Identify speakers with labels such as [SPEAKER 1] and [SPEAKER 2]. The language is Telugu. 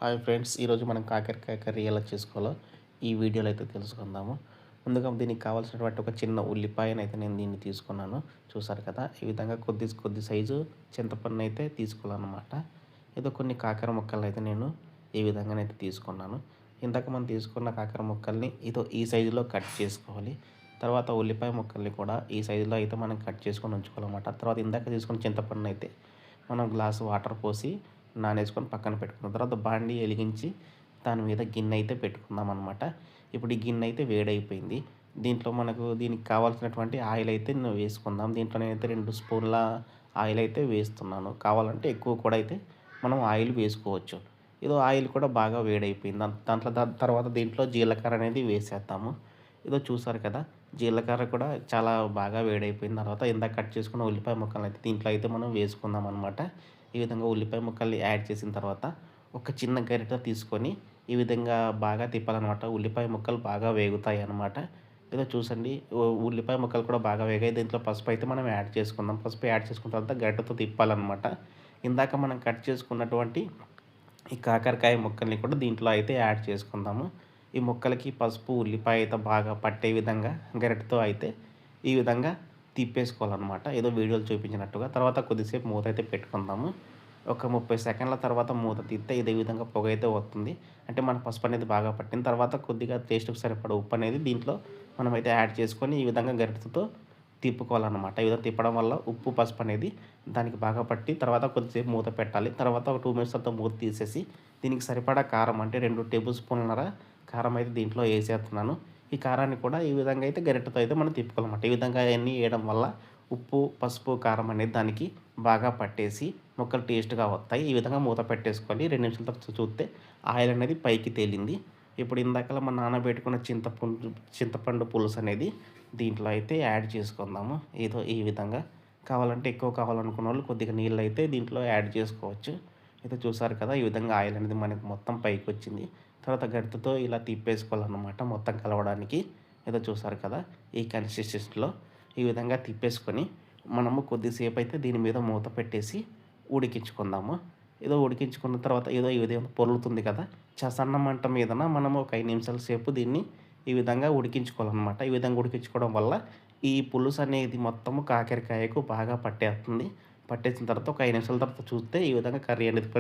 [SPEAKER 1] హాయ్ ఫ్రెండ్స్, ఈరోజు మనం కాకరకాయ కర్రీ ఎలా చేసుకోవాలో ఈ వీడియోలో అయితే తెలుసుకుందాము. ముందుగా దీనికి కావాల్సినటువంటి ఒక చిన్న ఉల్లిపాయనైతే నేను దీన్ని తీసుకున్నాను. చూసారు కదా, ఈ విధంగా కొద్ది సైజు చింతపండు అయితే తీసుకోవాలన్నమాట. ఏదో కొన్ని కాకర ముక్కలు అయితే నేను ఈ విధంగానైతే తీసుకున్నాను. ఇందాక మనం తీసుకున్న కాకర ముక్కల్ని ఈ సైజులో కట్ చేసుకోవాలి. తర్వాత ఉల్లిపాయ ముక్కల్ని కూడా ఈ సైజులో అయితే మనం కట్ చేసుకొని ఉంచుకోవాలన్నమాట. తర్వాత ఇందాక తీసుకున్న చింతపండు అయితే మనం గ్లాసు వాటర్ పోసి నానేసుకొని పక్కన పెట్టుకున్న తర్వాత బాండీ వెలిగించి దాని మీద గిన్నె అయితే పెట్టుకుందాం అనమాట. ఇప్పుడు ఈ గిన్నె అయితే వేడైపోయింది. దీంట్లో దీనికి కావాల్సినటువంటి ఆయిల్ అయితే నేను వేసుకుందాం. దీంట్లో నేనైతే 2 స్పూన్ల ఆయిల్ అయితే వేస్తున్నాను. కావాలంటే ఎక్కువ కూడా అయితే మనం ఆయిల్ వేసుకోవచ్చు. ఆయిల్ కూడా బాగా వేడైపోయింది. తర్వాత దీంట్లో జీలకర్ర అనేది వేసేద్దాము. చూసారు కదా, జీలకర్ర కూడా చాలా బాగా వేడైపోయిన తర్వాత ఇందాక కట్ చేసుకున్న ఉల్లిపాయ ముక్కలను అయితే దీంట్లో అయితే మనం వేసుకుందాం అనమాట. ఈ విధంగా ఉల్లిపాయ ముక్కల్ని యాడ్ చేసిన తర్వాత ఒక చిన్న గరిటె తీసుకొని ఈ విధంగా బాగా తిప్పాలన్నమాట. ఉల్లిపాయ ముక్కలు బాగా వేగుతాయి అన్నమాట. చూసండి, ఉల్లిపాయ ముక్కలు కూడా బాగా వేగాయి. దీంట్లో పసుపు అయితే మనం యాడ్ చేసుకుందాం. పసుపు యాడ్ చేసుకున్న తర్వాత గరిటెతో తిప్పాలన్నమాట. ఇందాక మనం కట్ చేసుకున్నటువంటి ఈ కాకరకాయ ముక్కల్ని కూడా దీంట్లో అయితే యాడ్ చేసుకుందాము. ఈ ముక్కలకి పసుపు, ఉల్లిపాయ అయితే బాగా పట్టే విధంగా గరిటెతో అయితే ఈ విధంగా తిప్పేసుకోవాలన్నమాట. వీడియోలో చూపించినట్టుగా. తర్వాత కొద్దిసేపు మూత అయితే పెట్టుకుందాము. ఒక 30 సెకండ్ల తర్వాత మూత తీస్తే ఇదే విధంగా పొగ అయితే వస్తుంది. అంటే మన పసుపు అనేది బాగా పట్టిన తర్వాత కొద్దిగా టేస్ట్‌కి సరిపడా ఉప్పు అనేది దీంట్లో మనమైతే యాడ్ చేసుకొని ఈ విధంగా గరిటెతో తిప్పుకోవాలన్నమాట. ఈ విధంగా తిప్పడం వల్ల ఉప్పు, పసుపు అనేది దానికి బాగా పట్టి తర్వాత కొద్దిసేపు మూత పెట్టాలి. తర్వాత ఒక 2 మినిట్స్ తర్వాత మూత తీసేసి దీనికి సరిపడా కారం అంటే 2 టేబుల్ స్పూన్లన్నర కారం అయితే దీంట్లో వేసేస్తున్నాను. ఈ కారాన్ని కూడా ఈ విధంగా అయితే గరిటెతో అయితే మనం తిప్పుకోవాలన్నమాట. ఈ విధంగా అన్నీ వేయడం వల్ల ఉప్పు, పసుపు, కారం అనేది దానికి బాగా పట్టేసి ముక్కలు టేస్ట్‌గా వస్తాయి. ఈ విధంగా మూత పెట్టేసుకొని 2 నిమిషాల తర్వాత చూస్తే ఆయిల్ అనేది పైకి తేలింది. ఇప్పుడు ఇందాకలా మనం నానబెట్టుకున్న చింతపండు పులుసు అనేది దీంట్లో అయితే యాడ్ చేసుకుందాము. ఈ విధంగా కావాలంటే ఎక్కువ కావాలనుకున్న వాళ్ళు కొద్దిగా నీళ్ళు అయితే దీంట్లో యాడ్ చేసుకోవచ్చు. చూసారు కదా, ఈ విధంగా ఆయిల్ అనేది మనకి మొత్తం పైకి వచ్చింది. తర్వాత గరిటెతో ఇలా తిప్పేసుకోవాలన్నమాట మొత్తం కలవడానికి. చూసారు కదా, ఈ కన్సిస్టెన్సీలో ఈ విధంగా తిప్పేసుకొని మనము కొద్దిసేపు అయితే దీని మీద మూత పెట్టేసి ఉడికించుకుందాము. ఉడికించుకున్న తర్వాత ఈ విధంగా పొర్లుతుంది కదా, సన్న మంట మీదన మనము ఒక 5 నిమిషాల సేపు దీన్ని ఈ విధంగా ఉడికించుకోవాలన్నమాట. ఈ విధంగా ఉడికించుకోవడం వల్ల ఈ పులుసు అనేది మొత్తము కాకరకాయకు బాగా పట్టేస్తుంది. పట్టేసిన తర్వాత ఒక 5 నిమిషాల తర్వాత చూస్తే ఈ విధంగా కర్రీ అనేది